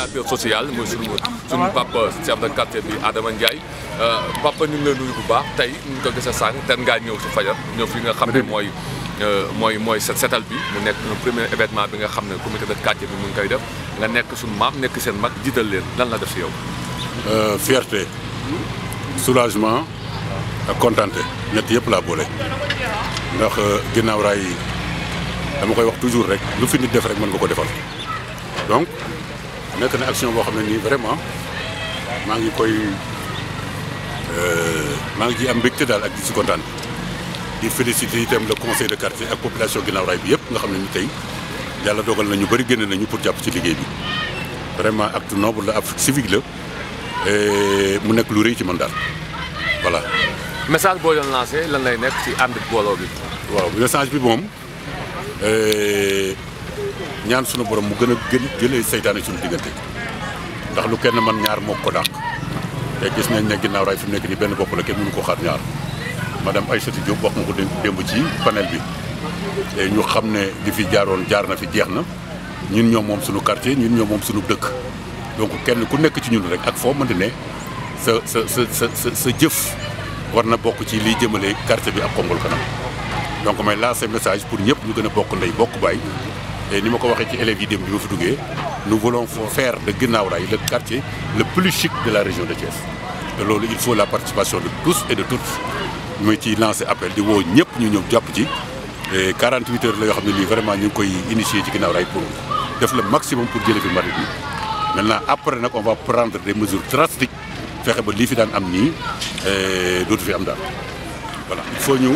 médiateur social mooy suñu papa chef de quartier bi Adama Ndiaye papa ñu ngi lay nuyu bu baax tey ñu ko gisee sànq ten ngaa ñëw si fajar ñëw fi nga xam ne mooy setal bi mu nekk un premier événement bi nga xam ne comité de quartier bi mu ngi koy def nga nekk suñu maam nekk seen mag jiital leen lan la def si yow. Fierté soulagement ak contenté ñett yëpp laa boole ndax ginnaaw raay yi dama koy wax toujours rek lu fi nit def rek mën nga ko defal donc nekk na action boo xam ne nii vraiment maa ngi ci am mbégte daal ak di si kontaan di féliciter itam le conseil de quartier ak population ginnaaw raay bi yëpp nga xam ne ni tey yàlla dogal na ñu bëri génne nañu pour jàpp ci liggéey bi vraiment acte noble la acte civique la mu nekk lu rëy ci man daal voilà. message boo doon lancé lan lay nekk ci ànd booloo bi. waaw message bi moom ñaan sunu borom mu gën a jëlee seytaane suñu diggante ndax lu kenn man ñaar moo ko dàq te gis nañ ne ginnaaw raay fi mu nekk nii benn bopp la kenn mënu ko xaar ñaar madame Aïssatou Diop wax nga ko démb ci panel bi te ñu xam ne li fi jaaroon jaar na fi jeex na ñun ñoo moom suñu quartier ñun ñoo moom suñu dëkk donc kenn ku nekk ci ñun rek ak foo mënti ne sa jëf war na bokk ci liy jëmale quartier bi ak Khombole kanam donc may lancer message pour ñëpp ñu gën a bokk ndey bokk baay et ni ma ko waxee ci élèves yi dem bi ma fi duggee nous voulons faire de Guinaw Rail le quartier le plus chic de la région de Thiès te loolu il faut la participation de tous et de toutes muy ci lancer appel di woo ñëpp ñu ñëw jàpp ci 48 heures la yoo xam ne lii vraiment ñu ngi koy initier ci Guinaw Rail pour def le maximum pour jëlee fi mbalit bi maintenant après nag on va prendre des mesures drastiques fexe ba lii fi daan am nii dootu fi am daal voilà. Il faut ñu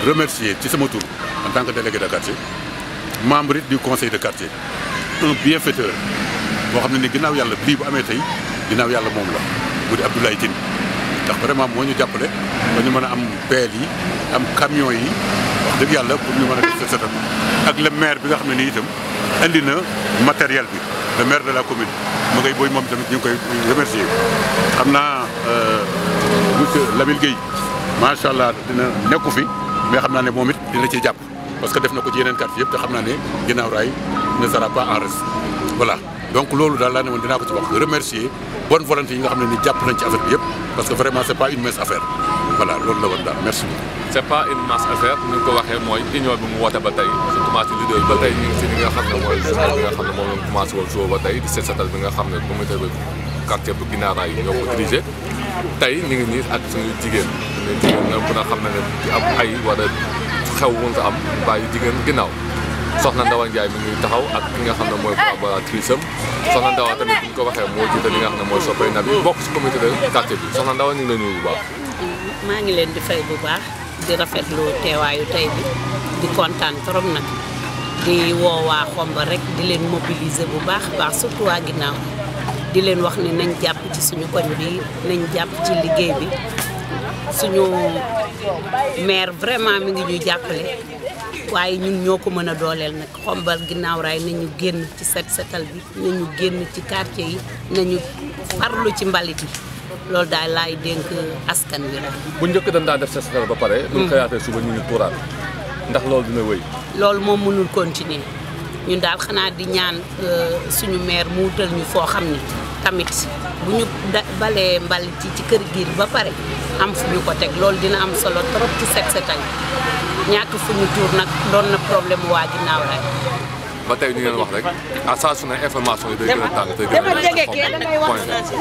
remercier ci sama tour en tant que délégué de quartier membre du conseil de quartier un bienfaiteur boo xam ne ni ginnaaw yàlla lii bu amee tey ginnaaw yàlla moom la mu di Abdoulaye Tine ndax vraiment moo ñu jàppale ba ñu mën a am pelle yi am camion yi wax dëgg yàlla pour ñu mën a def set setal ak le maire bi nga xam ne nii itam indi na matériel bi le maire de la commune ma ngay booy moom tamit ñu ngi koy remercier xam naa monsieur Lamine Gueye macha allah dina nekku fi mais xam naa ne moom it dina ci jàpp parce que def na ko ci yeneen quartier yëpp te xam naa ne Guinaw Rail ne sera pas en reste voilà. donc loolu daal laa ne woon dinaa ko ci wax remercier bonne volonté yi nga xam ne ni jàpp nañ ci affaire bi yëpp parce que vraiment c'est pas une mince affaire voilà loolu la woon daal merci beaucoup. c'est pas une mince affaire ni nga ko waxee mooy union bi mu woote ba tey surtout ci leader ba tey ñu ngi si li nga xam ne mooy journée bi nga xam ne moom lañ commencé woon suba ba tey di set setal bi nga xam ne comité bi quartier bu Guinaw Rail yi ñoo ko dirigé tey ñu ngi nii ak suñu jigéen ñoom ku na xam ne di am ay wala xew woon sa am bàyyi jigéen ginnaaw soxna Ndawa Ndiaye mi ngi taxaw ak ki nga xam ne mooy collaboratrice am soxna Ndawa tamit bu ñu ko waxee moo jiite li nga xam ne mooy soppay nabi bokk si comité de quartier bi soxna Ndawa ñu ngi lay nuyu bu baax. maa ngi leen di fay bu baax di rafetlu teewaayu tey bi di kontaan trop nag di woo waa Khombole rek di leen mobiliser bu baax surtout waa ginnaaw di leen wax ni nañ jàpp ci suñu koñ bi nañ jàpp ci liggéey bi suñu maire vraiment mi ngi ñuy jàppale waaye ñun ñoo ko mën a dooleel nag Khombole Guinaw Rail nañu génn ci set setal bi nañu génn ci quartier yi nañu farlu ci mbalit yi loolu daal laay dénk askan wi la. bu njëkk dañ daan def set setal ba pare. bu ñu xëyaatee suba ñu tuuraat ndax loolu dina wéy. loolu moom mënul continuer ñun daal xanaa di ñaan suñu maire mu wutal ñu foo xam ni tamit bu ñu balee mbalit yi ci kër gi ba pare am fu ñu ko teg loolu dina am solo trop ci set setal ñàkk fu ñu tuur nag doon na problème waa Guinaw Rail. ba tey ñu ngeen wax rek à saa su ne information yi day gën a tàng day gën a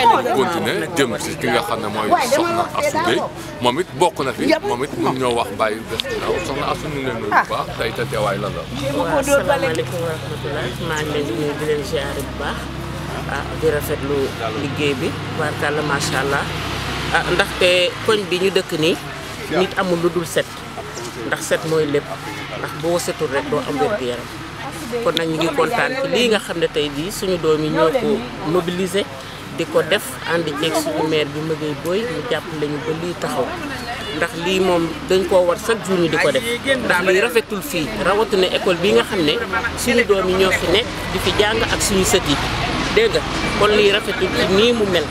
point continuer jëm si ki nga xam ne mooy soxna Assou Gueye moom it bokk na fi moom it mun ñoo wax bàyyi des ginnaaw soxna Assou ñu ngi leen nuyu bu baax tey te teewaay lan la. waaw asalaamaaleykum wa rahmatulah maa ngi leen di nuyu di leen ziare bu baax di rafetlu liggéey bi barkalla macha allah ndaxte koñ bi ñu dëkk nii nit amul lu dul set ndax set mooy lépp ndax boo setul rek doo am wér-gu-yaram kon nag ñu ngi kontaan ci lii nga xam ne tey jii suñu doom yi ñoo ko mobiliser di ko def ànd ceeg suñu maire bi Maguette Boye mu jàppale ñu ba lii taxaw ndax lii moom dañ koo war chaque jour ñu di ko def ndax lii rafetul fii rawatina école bi nga xam ne suñu doom yi ñoo fi nekk di fi jàng ak suñu sët yi dégg nga kon lii rafetul ci nii mu mel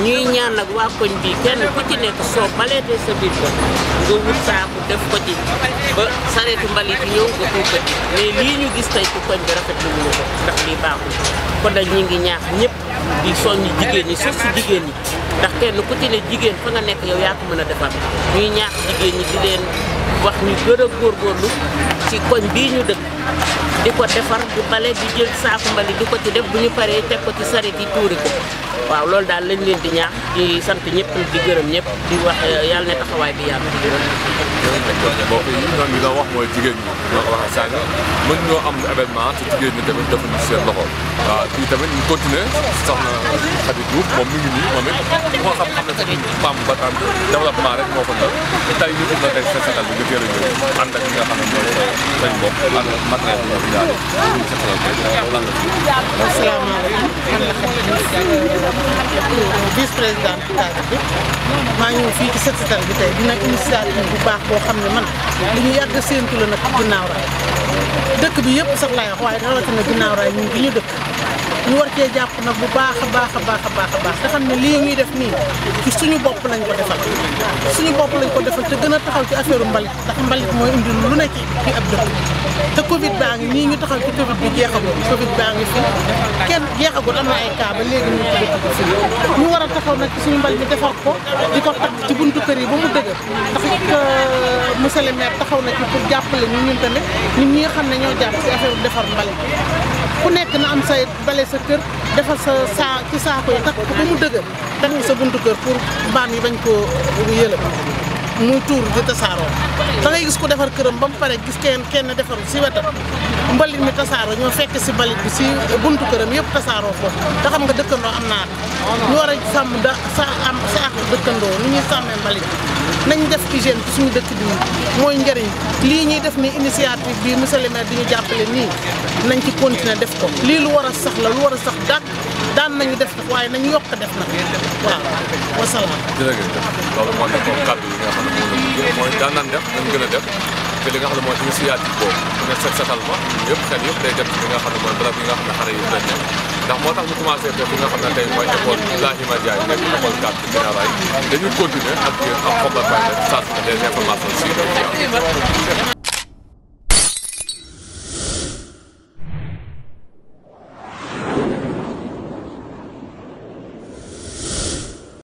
ñuy ñaan nag waa koñ bi kenn ku ci nekk soo baleetee sa biir ko nga wut saaku def ko ci ba sareetu mbalit yi ñëw nga tuur ko ci mais lii ñu gis tey ci koñ bi rafetlu ñu ko ndax lii baaxul kon nag ñi ngi ñaax ñëpp di soññi jigéen ñi surtout jigéen ñi ndax kenn ku ci ne jigéen fa nga nekk yow yaa ko mën a defar ñuy ñaax jigéen ñi di leen wax ñu gën a góorgóorlu ci koñ bii ñu dëkk di ko defar di bale di jël saaku mbali di ko ci def bu ñu paree teg ko ci saret yi tuuri ko waaw loolu daal lañ leen di ñaax di sant ñëpp di gërëm ñëpp di wax yàlla ne taxawaay bi yàlla mbokk yi ñoom li doon wax mooy jigéen ñi ñoo ko waxee sànq mën ñoo am événement te jigéen ñi tamit defuñu ci seen loxo waaw fii tamit ñu continuer soxna Khady Diouf moom mi ngi nii moom it moo xam ne fi femme battante développement rek moo ko nar te tey ñu la tey setal bi nga teel a ñëw ànd ak ñi nga xam ne mooy sañ bopp ànd ak matériel bi nga fi jaaree ñu setal tey lan la fi asalaamaaleykum vice président bi maa ngi ñëw fii ci set setal bi tey dina initiative bu baax boo xam ne man li ñu yàgg séentu la nag ginnaaw raay dëkk bi yëpp sax laay wax waaye rawatina ginnaaw raay ñun bi ñu dëkk ñu war cee jàpp nag bu baax a baax a baax a baax a baax te xam ne lii ñuy def nii ci suñu bopp lañ ko defal suñu bopp lañ ko defal te gën a taxaw ci affaire mbalit ndax mbalit mooy indi lu ne ci ab dëkk te Covid baa ngi nii ñu taxaw ci Covid bi jeexagul Covid baa ngi fi kenn jeexagul am na ay cas ba léegi ñu ci dëkk bi fi ñu war a taxaw nag ci suñu mbalit bi defar ko di ko takk ci buntu kër yi ba mu dëgër ndax monsieur le maire taxaw na ci pour jàppale ñu ñun tamit ñun ñi nga xam ne ñoo jàpp ci affaire defar mbalit ku nekk na am say bale sa kër defal sa ci saako yi takk ko ba mu dëgër def sa buntu kër pour mbaam yi bañ koo yëlëb muy tuur di tasaaroo da ngay gis ko defar këram ba mu pare gis kenn defaru si wetam mbalit mi tasaaroo ñoo fekk si mbalit bi si buntu këram yëpp tasaaroo foofu te xam nga dëkkandoo am naa ñu war a sàmm sa ak dëkkandoo ni ñuy sàmmee mbalit nañ def hygiène ci suñu dëkk bi mooy njëriñ lii ñuy def ni initiative bi monsieur le maire di ñu jàppale nii nañ ci continuer def ko lii lu war a sax la lu war a sax daan nañu def waaye nañu yokk def nag waaw wasalaam. jërëjëf loolu moo nekkoon kàddu yi nga xam ne mooy daan naan def nañ gën a def te li nga xam ne mooy initiative boobu nga setal ma yëpp xel yëpp day def ci li nga xam ne mooy barab yi nga xam ne xale yi dañ nekk ndax moo tax ñu commencé def li nga xam ne tey mooy école Ibrahima Ndiaye nekk école 4 ci Guinaw dañuy continuer ak xombal bay rek saa su ne des informations